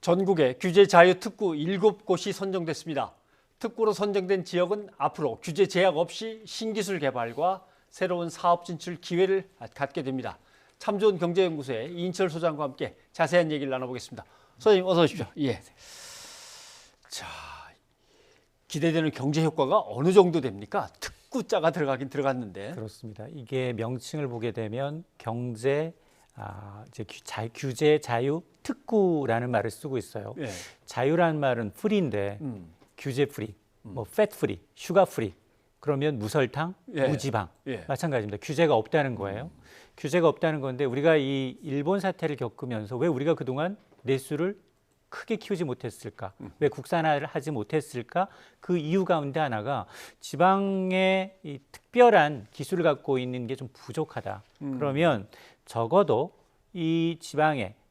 전국에 규제 자유 특구 7곳이 선정됐습니다. 특구로 선정된 지역은 앞으로 규제 제약 없이 신기술 개발과 새로운 사업 진출 기회를 갖게 됩니다. 참 좋은 경제연구소의 이인철 소장과 함께 자세한 얘기를 나눠보겠습니다. 소장님 어서 오십시오. 예. 자, 기대되는 경제 효과가 어느 정도 됩니까? 특구자가 들어가긴 들어갔는데. 그렇습니다. 이게 명칭을 보게 되면 규제 자유 특구라는 말을 쓰고 있어요. 예. 자유라는 말은 프리인데 규제 프리, 팻 프리, 슈가 프리. 그러면 무설탕, 예. 무지방 예. 마찬가지입니다. 규제가 없다는 거예요. 규제가 없다는 건데 우리가 이 일본 사태를 겪으면서 왜 우리가 그동안 내수를 크게 키우지 못했을까? 왜 국산화를 하지 못했을까? 그 이유 가운데 하나가 지방의 이 특별한 기술을 갖고 있는 게 좀 부족하다. 그러면 적어도 이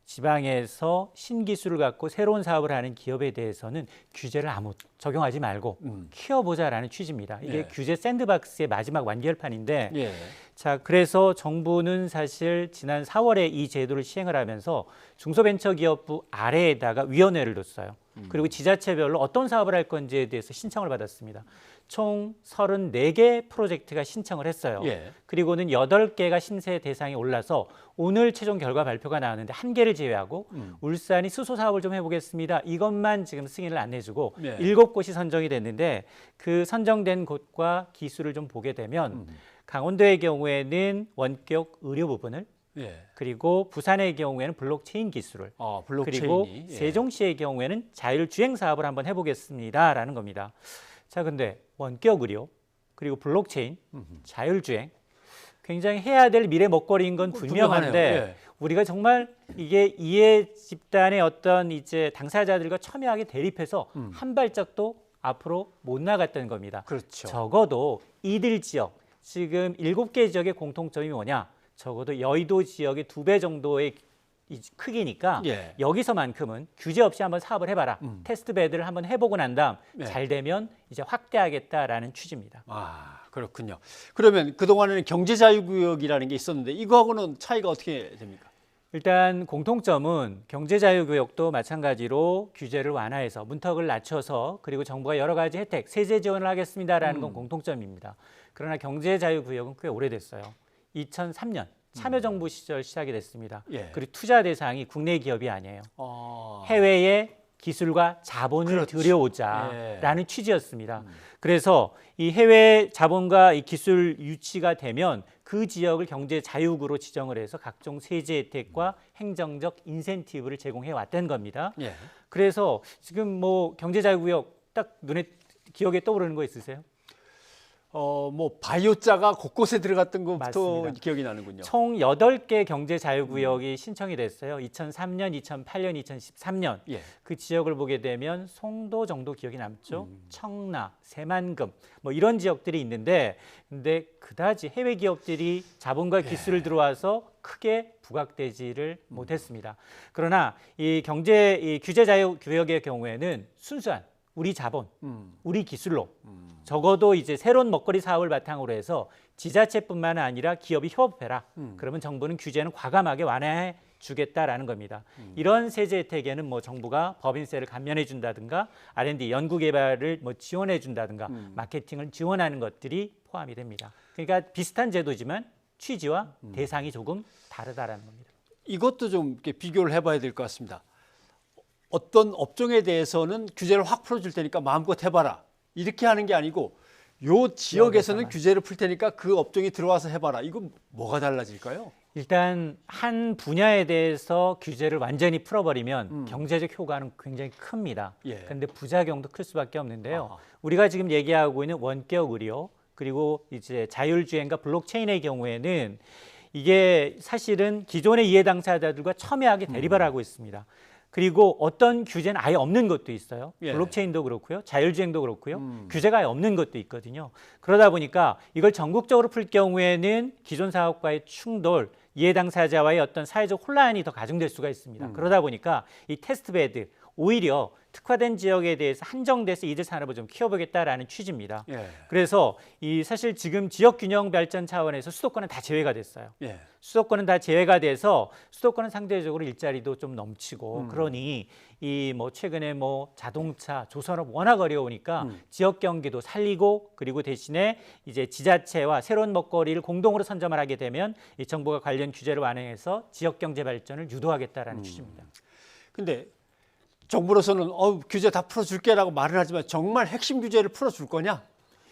지방에서 신기술을 갖고 새로운 사업을 하는 기업에 대해서는 규제를 아무 적용하지 말고 키워보자라는 취지입니다. 이게 예. 규제 샌드박스의 마지막 완결판인데 예. 자, 그래서 정부는 사실 지난 4월에 이 제도를 시행을 하면서 중소벤처기업부 아래에다가 위원회를 뒀어요. 그리고 지자체별로 어떤 사업을 할 건지에 대해서 신청을 받았습니다. 총 34개 프로젝트가 신청을 했어요. 예. 그리고는 8개가 심사 대상에 올라서 오늘 최종 결과 발표가 나왔는데 1개를 제외하고 울산이 수소 사업을 좀 해보겠습니다. 이것만 지금 승인을 안 해주고 네. 7곳이 선정이 됐는데 그 선정된 곳과 기술을 좀 보게 되면 강원도의 경우에는 원격 의료 부분을 예. 그리고 부산의 경우에는 블록체인 기술을 블록체인이. 그리고 예. 세종시의 경우에는 자율주행 사업을 한번 해보겠습니다라는 겁니다. 자, 근데 원격 의료 그리고 블록체인, 자율주행 굉장히 해야 될 미래 먹거리인 건 분명한데 예. 우리가 정말 이게 이해 집단의 어떤 이제 당사자들과 첨예하게 대립해서 한 발짝도 앞으로 못 나갔다는 겁니다. 그렇죠. 적어도 이들 지역 지금 7개 지역의 공통점이 뭐냐? 적어도 여의도 지역의 2배 정도의 이 크기니까 예. 여기서만큼은 규제 없이 한번 사업을 해봐라. 테스트 베드를 한번 해보고 난 다음 예. 잘 되면 이제 확대하겠다라는 취지입니다. 아, 그렇군요. 그러면 그동안에는 경제자유구역이라는 게 있었는데 이거하고는 차이가 어떻게 됩니까? 일단 공통점은 경제자유구역도 마찬가지로 규제를 완화해서 문턱을 낮춰서 그리고 정부가 여러 가지 혜택, 세제 지원을 하겠습니다라는 건 공통점입니다. 그러나 경제자유구역은 꽤 오래됐어요. 2003년 참여정부 시절 시작이 됐습니다. 예. 그리고 투자 대상이 국내 기업이 아니에요. 아, 해외의 기술과 자본을 그렇지. 들여오자라는 취지였습니다. 그래서 이 해외 자본과 이 기술 유치가 되면 그 지역을 경제 자유구로 지정을 해서 각종 세제 혜택과 행정적 인센티브를 제공해 왔던 겁니다. 예. 그래서 지금 뭐 경제 자유구역 딱 눈에 기억에 떠오르는 거 있으세요? 바이오자가 곳곳에 들어갔던 것부터 맞습니다. 기억이 나는군요. 총 8개 경제 자유구역이 신청이 됐어요. 2003년, 2008년, 2013년. 예. 그 지역을 보게 되면 송도 정도 기억이 남죠. 청라, 새만금 뭐 이런 지역들이 있는데 근데 그다지 해외 기업들이 자본과 기술을 들어와서 크게 부각되지를 못했습니다. 그러나 이 규제 자유 구역의 경우에는 순수한 우리 자본, 우리 기술로 적어도 이제 새로운 먹거리 사업을 바탕으로 해서 지자체뿐만 아니라 기업이 협업해라. 그러면 정부는 규제는 과감하게 완화해 주겠다라는 겁니다. 이런 세제 혜택에는 뭐 정부가 법인세를 감면해 준다든가 R&D 연구 개발을 뭐 지원해 준다든가 마케팅을 지원하는 것들이 포함이 됩니다. 그러니까 비슷한 제도지만 취지와 대상이 조금 다르다라는 겁니다. 이것도 좀 이렇게 비교를 해봐야 될 것 같습니다. 어떤 업종에 대해서는 규제를 확 풀어줄 테니까 마음껏 해봐라. 이렇게 하는 게 아니고 요 지역에서는 규제를 풀 테니까 그 업종이 들어와서 해봐라. 이거 뭐가 달라질까요? 일단 한 분야에 대해서 규제를 완전히 풀어버리면 경제적 효과는 굉장히 큽니다. 그런데 부작용도 클 수밖에 없는데요. 아하. 우리가 지금 얘기하고 있는 원격 의료 그리고 이제 자율주행과 블록체인의 경우에는 이게 사실은 기존의 이해 당사자들과 첨예하게 대립을 하고 있습니다. 그리고 어떤 규제는 아예 없는 것도 있어요. 예. 블록체인도 그렇고요. 자율주행도 그렇고요. 규제가 아예 없는 것도 있거든요. 그러다 보니까 이걸 전국적으로 풀 경우에는 기존 사업과의 충돌, 이해 당사자와의 어떤 사회적 혼란이 더 가중될 수가 있습니다. 그러다 보니까 이 테스트베드, 오히려 특화된 지역에 대해서 한정돼서 이들 산업을 좀 키워보겠다라는 취지입니다. 예. 그래서 이 사실 지금 지역 균형 발전 차원에서 수도권은 다 제외가 됐어요. 예. 수도권은 다 제외가 돼서 수도권은 상대적으로 일자리도 좀 넘치고 그러니 이 뭐 최근에 뭐 자동차, 조선업 워낙 어려우니까 지역 경기도 살리고 그리고 대신에 이제 지자체와 새로운 먹거리를 공동으로 선점을 하게 되면 이 정부가 관련 규제를 완화해서 지역 경제 발전을 유도하겠다라는 취지입니다. 근데 정부로서는 규제 다 풀어줄게라고 말을 하지만 정말 핵심 규제를 풀어줄 거냐?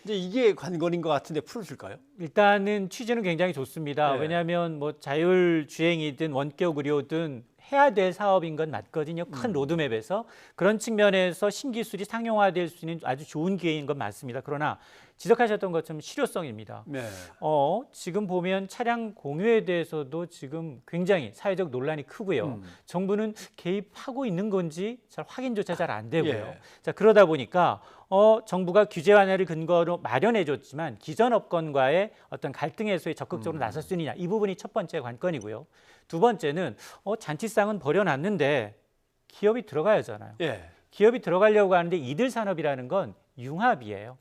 이제 이게 관건인 것 같은데 풀어줄까요? 일단은 취지는 굉장히 좋습니다. 네. 왜냐하면 뭐 자율주행이든 원격 의료든 해야 될 사업인 건 맞거든요. 큰 로드맵에서 그런 측면에서 신기술이 상용화될 수 있는 아주 좋은 기회인 건 맞습니다. 그러나 지적하셨던 것처럼 실효성입니다. 네. 지금 보면 차량 공유에 대해서도 지금 굉장히 사회적 논란이 크고요. 정부는 개입하고 있는 건지 잘 확인조차 잘 안 되고요. 예. 자, 그러다 보니까 정부가 규제 완화를 근거로 마련해줬지만 기존 업권과의 어떤 갈등 해소에 적극적으로 나설 수 있느냐 이 부분이 첫 번째 관건이고요. 두 번째는 잔치상은 버려놨는데 기업이 들어가야 하잖아요. 예. 기업이 들어가려고 하는데 이들 산업이라는 건 융합이에요.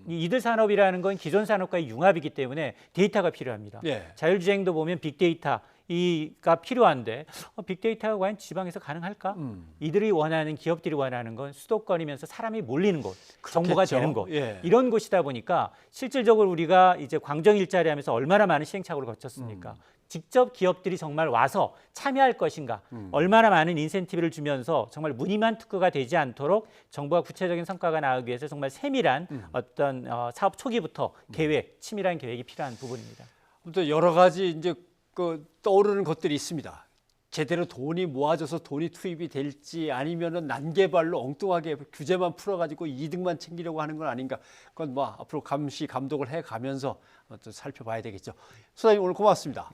이 이들 산업이라는 건 기존 산업과의 융합이기 때문에 데이터가 필요합니다. 예. 자율주행도 보면 빅데이터 이가 필요한데 빅데이터가 과연 지방에서 가능할까? 이들이 원하는 기업들이 원하는 건 수도권이면서 사람이 몰리는 곳, 정보가 그렇겠죠. 되는 곳 예. 이런 곳이다 보니까 실질적으로 우리가 이제 광정 일자리 하면서 얼마나 많은 시행착오를 거쳤습니까? 직접 기업들이 정말 와서 참여할 것인가, 얼마나 많은 인센티브를 주면서 정말 무늬만 특허가 되지 않도록 정부가 구체적인 성과가 나오기 위해서 정말 세밀한 어떤 사업 초기부터 계획, 치밀한 계획이 필요한 부분입니다. 아무튼 여러 가지 이제 떠오르는 것들이 있습니다. 제대로 돈이 모아져서 돈이 투입이 될지 아니면은 난개발로 엉뚱하게 규제만 풀어가지고 이득만 챙기려고 하는 건 아닌가. 그건 뭐 앞으로 감시 감독을 해가면서 또 살펴봐야 되겠죠. 소장님 오늘 고맙습니다.